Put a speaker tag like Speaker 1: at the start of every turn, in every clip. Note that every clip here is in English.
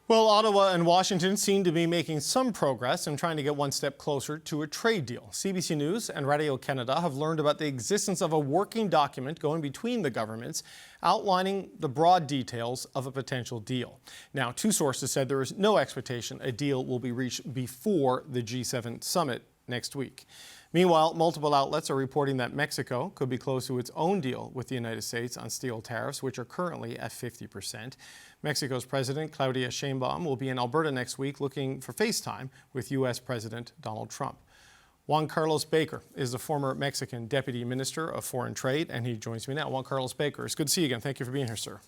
Speaker 1: Well, Ottawa and Washington seem to be making some progress in trying to get one step closer to a trade deal. CBC News and Radio Canada have learned about the existence of a working document going between the governments outlining the broad details of a potential deal. Now, two sources said there is no expectation a deal will be reached before the G7 summit next week. Meanwhile, multiple outlets are reporting that Mexico could be close to its own deal with the United States on steel tariffs, which are currently at 50%. Mexico's President Claudia Sheinbaum will be in Alberta next week looking for FaceTime with U.S. President Donald Trump. Juan Carlos Baker is the former Mexican Deputy Minister of Foreign Trade, and he joins me now. Juan Carlos Baker, it's good to see you again. Thank you for being here, sir.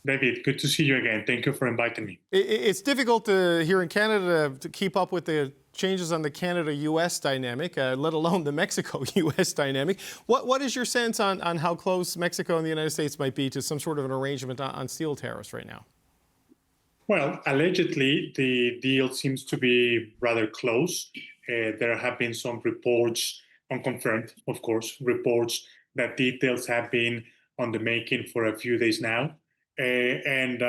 Speaker 2: David, good to see you again. Thank you for inviting me.
Speaker 1: It's difficult here in Canada to keep up with the changes on the Canada-U.S. dynamic, let alone the Mexico-U.S. dynamic. What is your sense on how close Mexico and the United States might be to some sort of an arrangement on steel tariffs right now?
Speaker 2: Well, allegedly, the deal seems to be rather close. There have been some reports, unconfirmed, of course, reports that details have been on the making for a few days now. And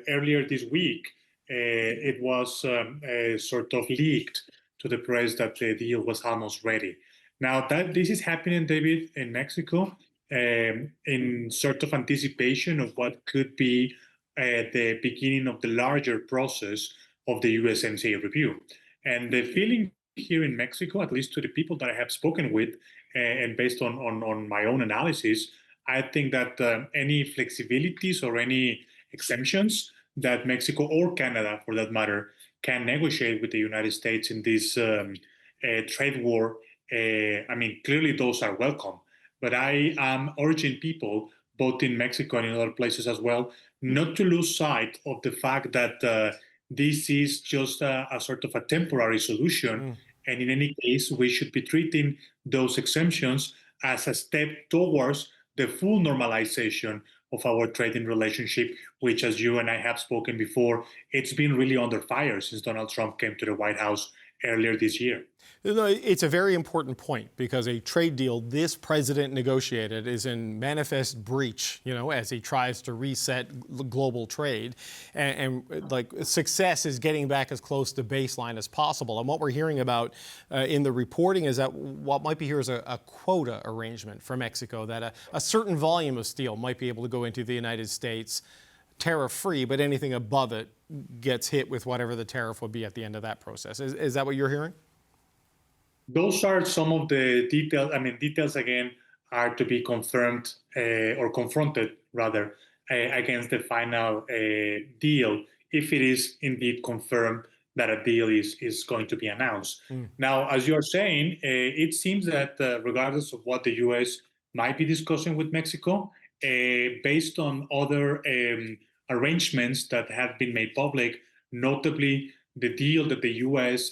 Speaker 2: earlier this week, it was sort of leaked to the press that the deal was almost ready. Now, that this is happening, David, in Mexico, in sort of anticipation of what could be the beginning of the larger process of the USMCA review. And the feeling here in Mexico, at least to the people that I have spoken with, and based on my own analysis, I think that any flexibilities or any exemptions that Mexico or Canada, for that matter, can negotiate with the United States in this trade war, clearly those are welcome. But I am urging people, both in Mexico and in other places as well, not to lose sight of the fact that this is just a sort of a temporary solution. And in any case, we should be treating those exemptions as a step towards the full normalization of our trading relationship, which, as you and I have spoken before, it's been really under fire since Donald Trump came to the White House earlier this year.
Speaker 1: It's a very important point because a trade deal this president negotiated is in manifest breach, as he tries to reset global trade. And like success is getting back as close to baseline as possible. And what we're hearing about in the reporting is that what might be here is a quota arrangement for Mexico, that a certain volume of steel might be able to go into the United States tariff-free, but anything above it gets hit with whatever the tariff would be at the end of that process. Is that what you're hearing?
Speaker 2: Those are some of the details. Details, again, are to be confirmed or confronted, rather, against the final deal, if it is indeed confirmed that a deal is going to be announced. Now, as you're saying, it seems that regardless of what the U.S. might be discussing with Mexico, based on other arrangements that have been made public, notably the deal that the U.S.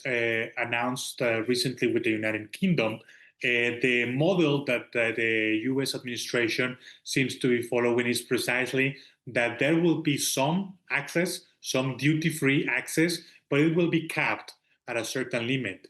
Speaker 2: announced recently with the United Kingdom, the model that the U.S. administration seems to be following is precisely that there will be some access, some duty-free access, but it will be capped at a certain limit,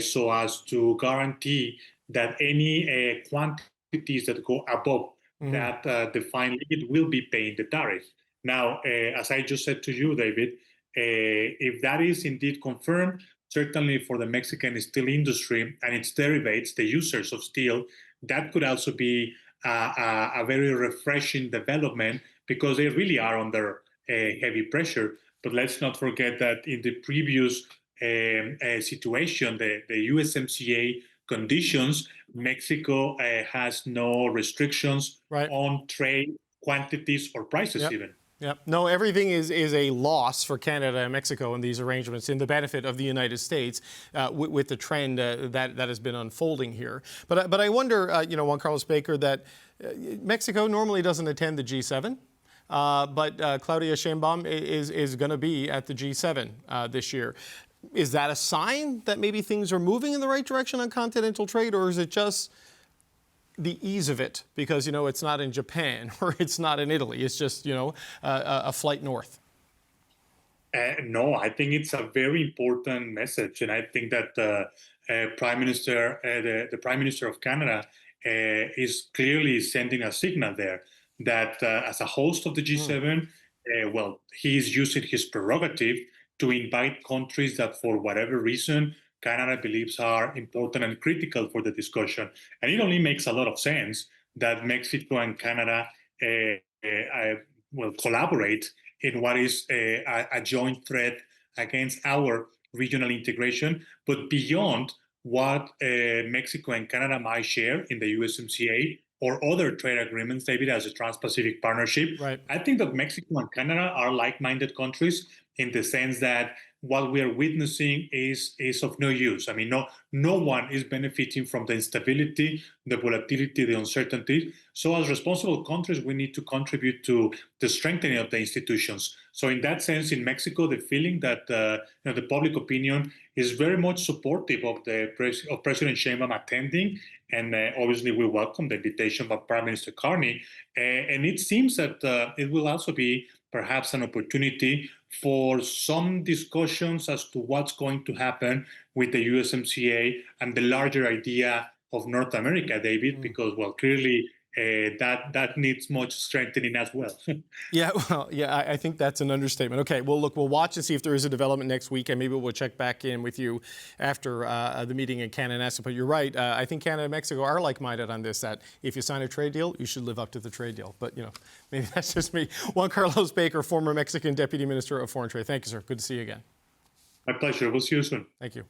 Speaker 2: so as to guarantee that any quantities that go above that defined limit will be paying the tariff. Now, as I just said to you, David, if that is indeed confirmed, certainly for the Mexican steel industry and its derivatives, the users of steel, that could also be a very refreshing development because they really are under heavy pressure. But let's not forget that in the previous situation, the USMCA conditions, Mexico has no restrictions on trade quantities or prices even.
Speaker 1: Yep. No, everything is a loss for Canada and Mexico in these arrangements in the benefit of the United States with the trend that has been unfolding here. But I wonder, Juan Carlos Baker, that Mexico normally doesn't attend the G7, but Claudia Sheinbaum is going to be at the G7 this year. Is that a sign that maybe things are moving in the right direction on continental trade, or is it just the ease of it because, it's not in Japan or it's not in Italy. It's just, a flight north.
Speaker 2: No, I think it's a very important message. And I think that the Prime Minister of Canada is clearly sending a signal there that as a host of the G7, he's using his prerogative to invite countries that, for whatever reason, Canada believes are important and critical for the discussion. And it only makes a lot of sense that Mexico and Canada will collaborate in what is a joint threat against our regional integration. But beyond what Mexico and Canada might share in the USMCA or other trade agreements, David, as a Trans-Pacific Partnership,
Speaker 1: Right.
Speaker 2: I think that Mexico and Canada are like-minded countries in the sense that what we are witnessing is of no use. I mean, no one is benefiting from the instability, the volatility, the uncertainty. So as responsible countries, we need to contribute to the strengthening of the institutions. So in that sense, in Mexico, the feeling that the public opinion is very much supportive of of President Sheinbaum attending, and obviously we welcome the invitation by Prime Minister Carney. And it seems that it will also be perhaps an opportunity for some discussions as to what's going to happen with the USMCA and the larger idea of North America, David, because, well, clearly that needs much strengthening as well.
Speaker 1: I think that's an understatement. Okay, well, look, we'll watch and see if there is a development next week, and maybe we'll check back in with you after the meeting in Canada. But you're right. I think Canada and Mexico are like-minded on this, that if you sign a trade deal, you should live up to the trade deal. But, maybe that's just me. Juan Carlos Baker, former Mexican Deputy Minister of Foreign Trade. Thank you, sir. Good to see you again.
Speaker 2: My pleasure. We'll see you soon.
Speaker 1: Thank you.